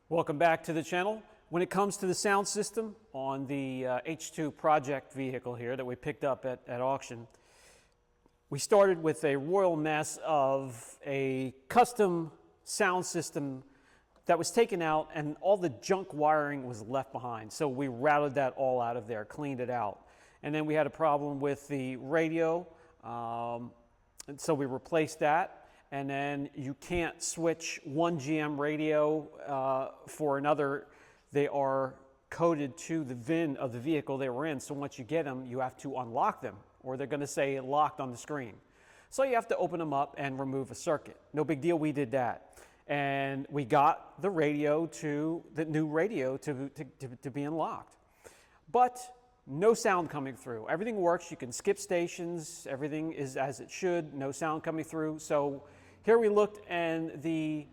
Welcome back to the channel. When it comes to the sound system on the H2 project vehicle here that we picked up at auction, we started with a royal mess of a custom sound system that was taken out and all the junk wiring was left behind. So we routed that all out of there, cleaned it out. And then we had a problem with the radio, and so we replaced that. And then you can't switch one GM radio for another. They are coded to the VIN of the vehicle they were in. So once you get them, you have to unlock them or they're going to say locked on the screen. So you have to open them up and remove a circuit. No big deal, we did that. And we got the radio the new radio to be unlocked. But no sound coming through. Everything works. You can skip stations. Everything is as it should. No sound coming through. So here we looked, and the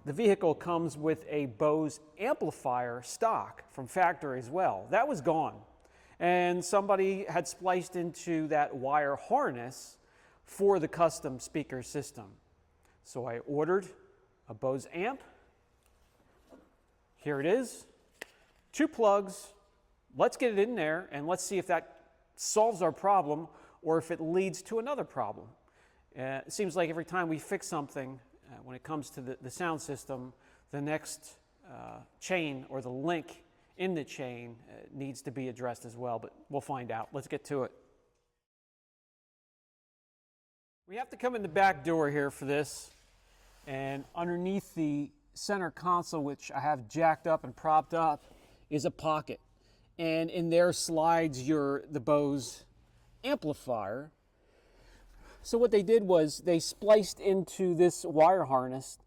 vehicle comes with a Bose amplifier stock from factory as well. That was gone. And somebody had spliced into that wire harness for the custom speaker system. So I ordered a Bose amp. Here it is. 2 plugs. Let's get it in there and let's see if that solves our problem or if it leads to another problem. It seems like every time we fix something, when it comes to the sound system, the next chain or the link in the chain needs to be addressed as well, but we'll find out. Let's get to it. We have to come in the back door here for this, and underneath the center console, which I have jacked up and propped up, is a pocket. And in there slides the Bose amplifier. So what they did was they spliced into this wire harness,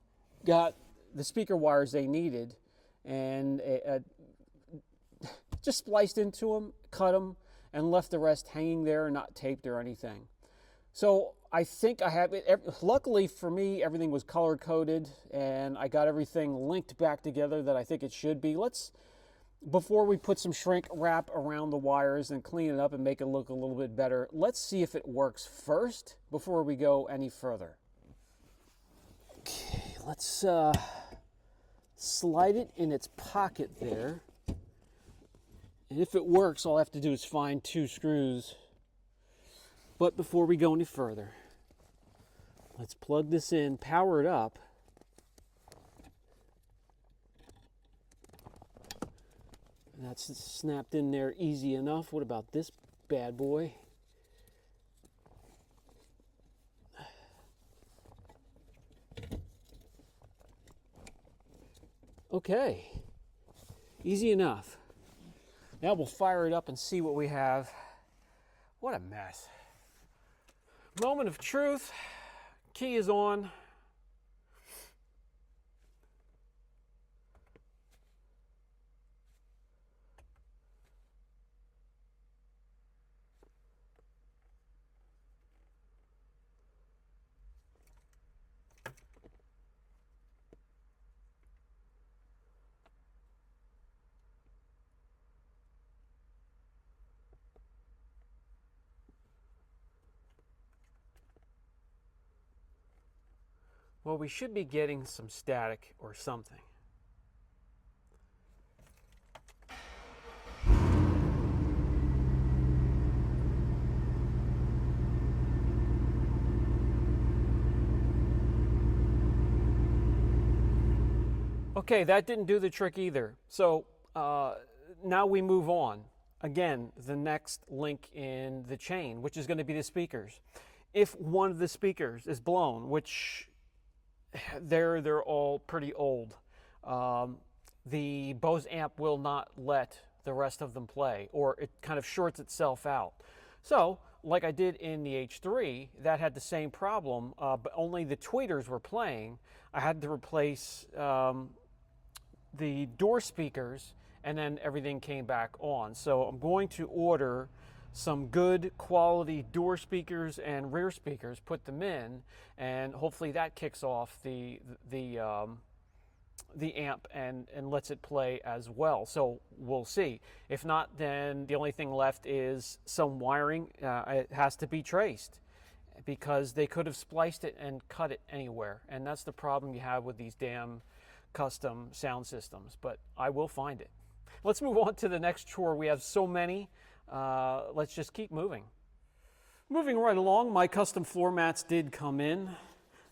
got the speaker wires they needed, and just spliced into them, cut them, and left the rest hanging there, not taped or anything. So I think I have it. Luckily for me, everything was color coded, and I got everything linked back together that I think it should be. Before we put some shrink wrap around the wires and clean it up and make it look a little bit better, let's see if it works first before we go any further. Okay, let's slide it in its pocket there. And if it works, all I have to do is find 2 screws. But before we go any further, let's plug this in, power it up. That's snapped in there easy enough. What about this bad boy? Okay, easy enough. Now we'll fire it up and see what we have. What a mess. Moment of truth. Key is on. Well, we should be getting some static or something. Okay, that didn't do the trick either. So now we move on. Again, the next link in the chain, which is going to be the speakers. If one of the speakers is blown, which they're all pretty old, the Bose amp will not let the rest of them play, or it kind of shorts itself out. So, like I did in the H3, that had the same problem, but only the tweeters were playing. I had to replace the door speakers, and then everything came back on. So I'm going to order some good quality door speakers and rear speakers, put them in, and hopefully that kicks off the amp and lets it play as well. So we'll see. If not, then the only thing left is some wiring. It has to be traced, because they could have spliced it and cut it anywhere, and that's the problem you have with these damn custom sound systems, but I will find it. Let's move on to the next chore. We have so many. Let's just keep moving. Moving right along, my custom floor mats did come in.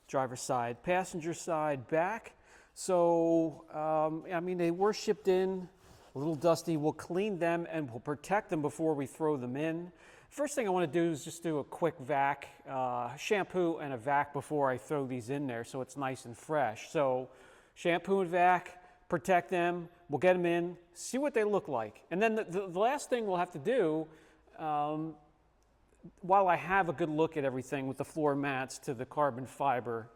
Driver's side, passenger side, back. So, I mean, they were shipped in, a little dusty. We'll clean them and we'll protect them before we throw them in. First thing I want to do is just do a quick vac, shampoo and a vac before I throw these in there so it's nice and fresh. So, shampoo and vac, protect them, we'll get them in, see what they look like. And then the last thing we'll have to do, while I have a good look at everything with the floor mats to the carbon fiber,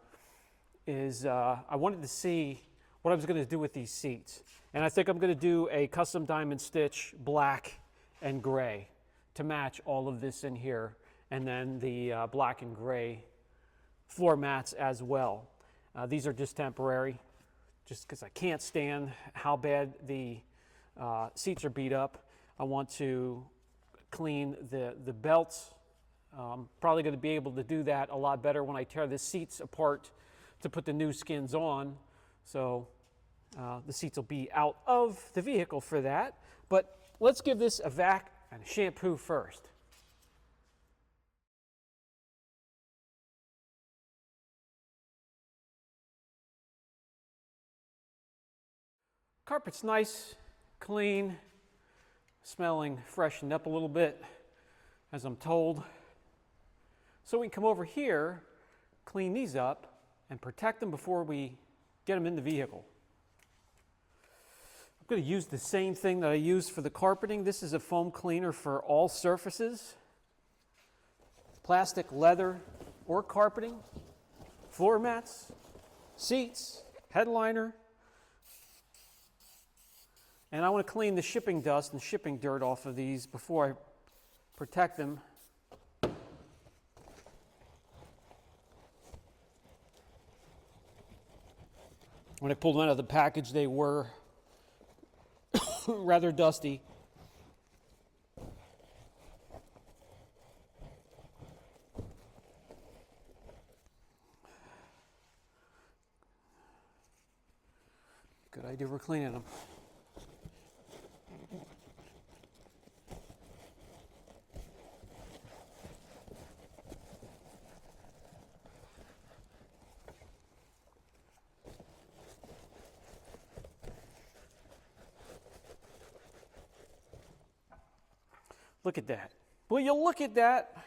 is I wanted to see what I was going to do with these seats. And I think I'm going to do a custom diamond stitch black and gray to match all of this in here, and then the black and gray floor mats as well. These are just temporary, just because I can't stand how bad the seats are beat up. I want to clean the belts. Probably going to be able to do that a lot better when I tear the seats apart to put the new skins on. So the seats will be out of the vehicle for that. But let's give this a vac and a shampoo first. Carpet's nice, clean, smelling freshened up a little bit, as I'm told. So we can come over here, clean these up, and protect them before we get them in the vehicle. I'm going to use the same thing that I used for the carpeting. This is a foam cleaner for all surfaces. Plastic, leather, or carpeting, floor mats, seats, headliner. And I want to clean the shipping dust and shipping dirt off of these before I protect them. When I pulled them out of the package, they were rather dusty. Good idea for cleaning them. Look at that. Will you look at that?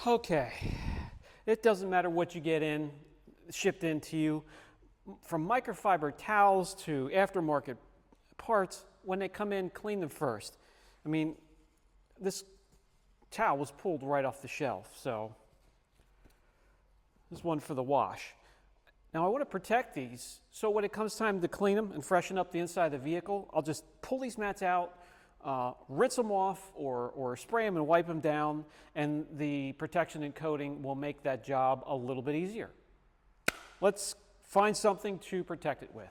Okay. It doesn't matter what you get in, shipped into you. From microfiber towels to aftermarket parts, when they come in, clean them first. I mean, this towel was pulled right off the shelf, so this is one for the wash. Now I want to protect these, so when it comes time to clean them and freshen up the inside of the vehicle, I'll just pull these mats out, rinse them off or spray them and wipe them down, and the protection and coating will make that job a little bit easier. Let's find something to protect it with.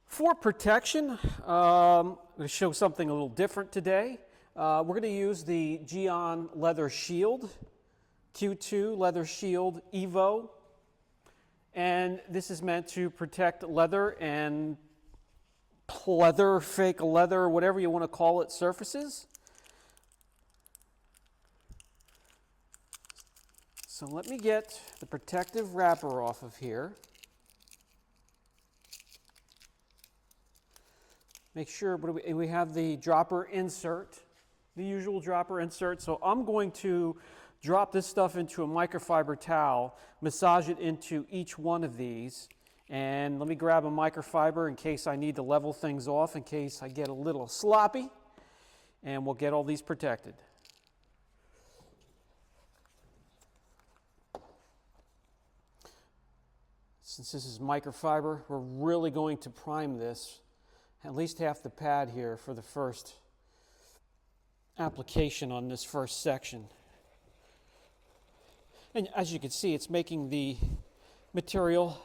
For protection, I'm going to show something a little different today. We're going to use the Geon Leather Shield, Q2 Leather Shield Evo, and this is meant to protect leather and pleather, fake leather, whatever you want to call it, surfaces. So let me get the protective wrapper off of here. Make sure we have the dropper insert, the usual dropper insert. So I'm going to drop this stuff into a microfiber towel, massage it into each one of these, and let me grab a microfiber in case I need to level things off, in case I get a little sloppy, and we'll get all these protected. Since this is microfiber, we're really going to prime this, at least half the pad here for the first application on this first section. And as you can see, it's making the material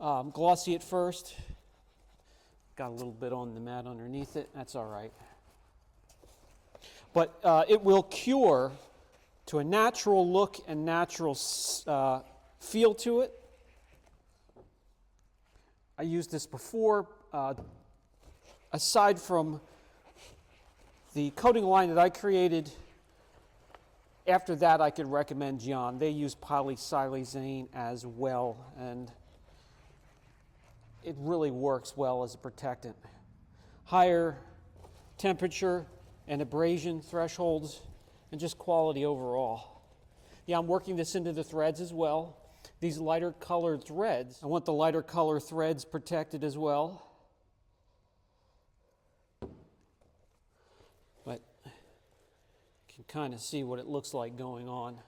Glossy at first. Got a little bit on the mat underneath it. That's all right. But it will cure to a natural look and natural feel to it. I used this before. Aside from the coating line that I created, after that I could recommend Gion. They use polysilazane as well, and it really works well as a protectant. Higher temperature and abrasion thresholds, and just quality overall. Yeah, I'm working this into the threads as well. These lighter colored threads, I want the lighter color threads protected as well. But you can kind of see what it looks like going on.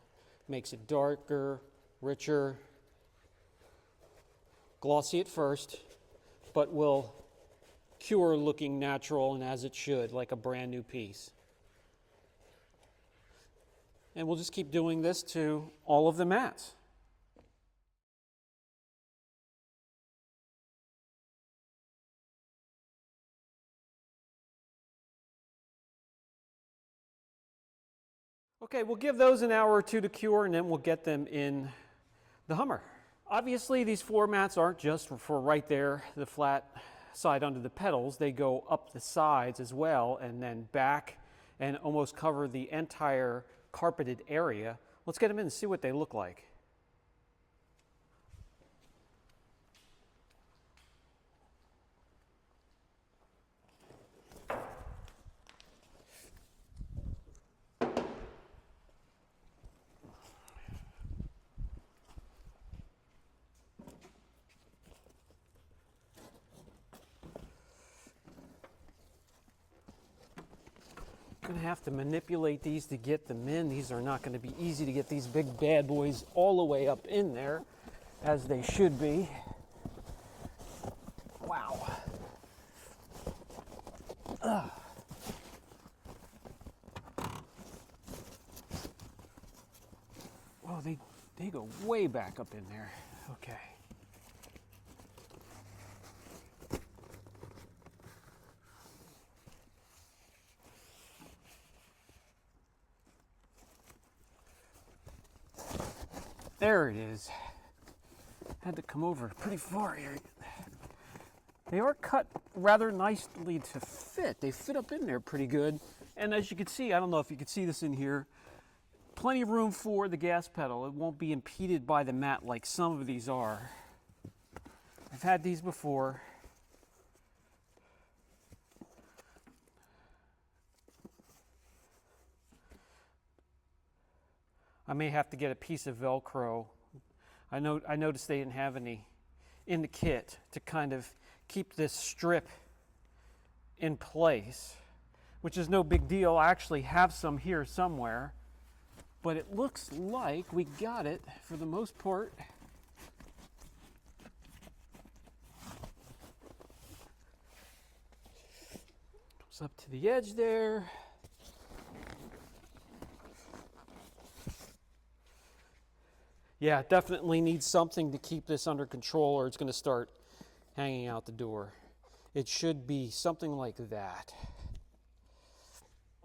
Makes it darker, richer, glossy at first, but will cure looking natural and as it should, like a brand new piece. And we'll just keep doing this to all of the mats. Okay, we'll give those an hour or two to cure, and then we'll get them in the Hummer. Obviously, these floor mats aren't just for right there, the flat side under the pedals. They go up the sides as well, and then back and almost cover the entire carpeted area. Let's get them in and see what they look like. Going to have to manipulate these to get them in. These are not going to be easy to get these big bad boys all the way up in there as they should be. Wow. Ugh. Well, they go way back up in there. Okay. There it is. Had to come over pretty far here. They are cut rather nicely to fit. They fit up in there pretty good. And as you can see, I don't know if you can see this in here, plenty of room for the gas pedal. It won't be impeded by the mat like some of these are. I've had these before. I may have to get a piece of Velcro. I noticed they didn't have any in the kit to kind of keep this strip in place, which is no big deal. I actually have some here somewhere, but it looks like we got it for the most part. Goes up to the edge there. Yeah, definitely needs something to keep this under control or it's going to start hanging out the door. It should be something like that.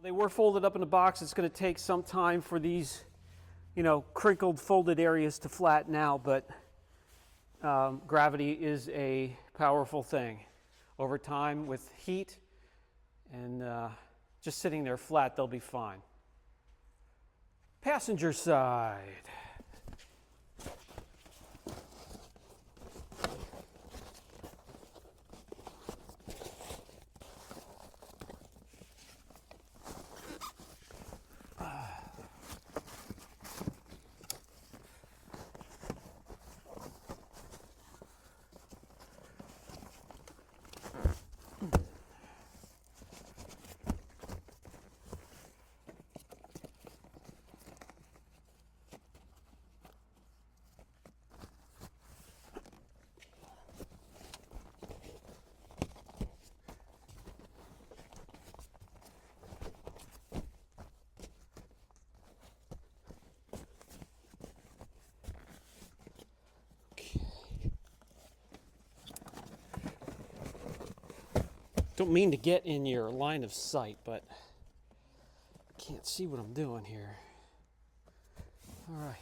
They were folded up in a box. It's going to take some time for these, crinkled, folded areas to flatten out, but gravity is a powerful thing. Over time, with heat and just sitting there flat, they'll be fine. Passenger side. Don't mean to get in your line of sight, but can't see what I'm doing here. All right.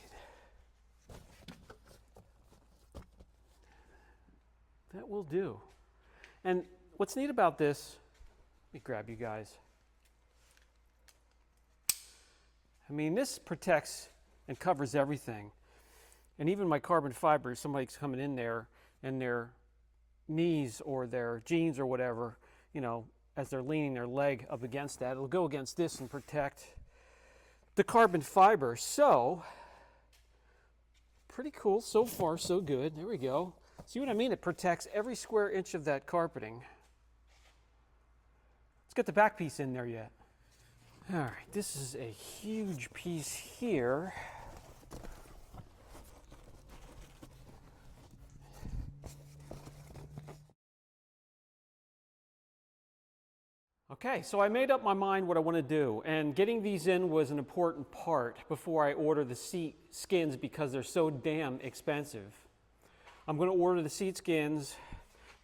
That will do. And what's neat about this, let me grab you guys. I mean, this protects and covers everything. And even my carbon fiber, somebody's coming in there and their knees or their jeans or whatever, you know, as they're leaning their leg up against that, it'll go against this and protect the carbon fiber. So, pretty cool. So far, so good. There we go. See what I mean? It protects every square inch of that carpeting. Let's get the back piece in there yet. All right, this is a huge piece here. Okay, so I made up my mind what I want to do, and getting these in was an important part before I order the seat skins because they're so damn expensive. I'm going to order the seat skins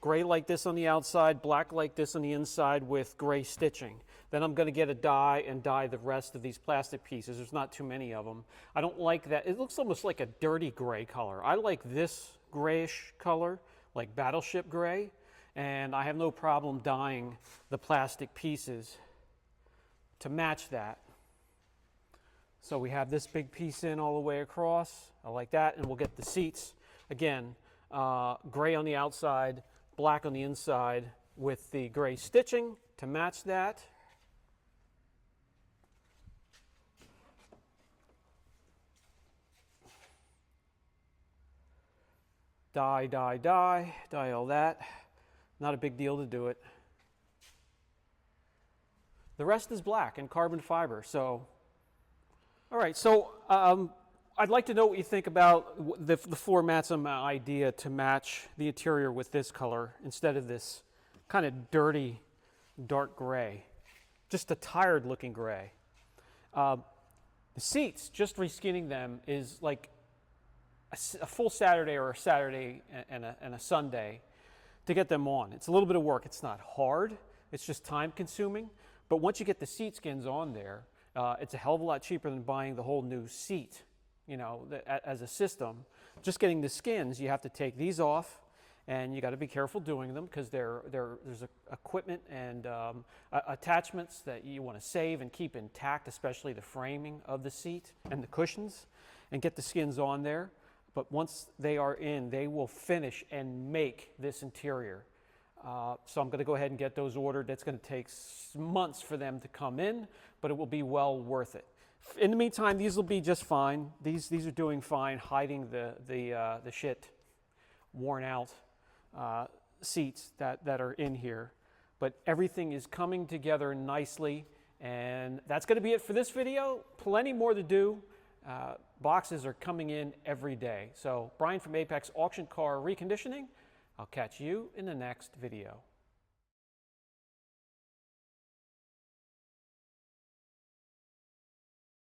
gray like this on the outside, black like this on the inside with gray stitching. Then I'm going to get a dye and dye the rest of these plastic pieces. There's not too many of them. I don't like that. It looks almost like a dirty gray color. I like this grayish color, like battleship gray, and I have no problem dyeing the plastic pieces to match that. So we have this big piece in all the way across. I like that, and we'll get the seats. Again, gray on the outside, black on the inside with the gray stitching to match that. Dye, dye, dye, dye all that. Not a big deal to do it. The rest is black and carbon fiber. So, all right, so I'd like to know what you think about the floor mats and my idea to match the interior with this color instead of this kind of dirty, dark gray. Just a tired looking gray. The seats, just reskinning them is like a full Saturday or a Saturday and a Sunday to get them on. It's a little bit of work. It's not hard. It's just time consuming. But once you get the seat skins on there, it's a hell of a lot cheaper than buying the whole new seat. You know, as a system. Just getting the skins, you have to take these off, and you got to be careful doing them because there's equipment and attachments that you want to save and keep intact, especially the framing of the seat and the cushions, and get the skins on there. But once they are in, they will finish and make this interior. So I'm going to go ahead and get those ordered. It's going to take months for them to come in, but it will be well worth it. In the meantime, these will be just fine. These are doing fine, hiding the shit, worn out seats that are in here. But everything is coming together nicely, and that's going to be it for this video. Plenty more to do. Boxes are coming in every day. So Brian from Apex Auction Car Reconditioning. I'll catch you in the next video.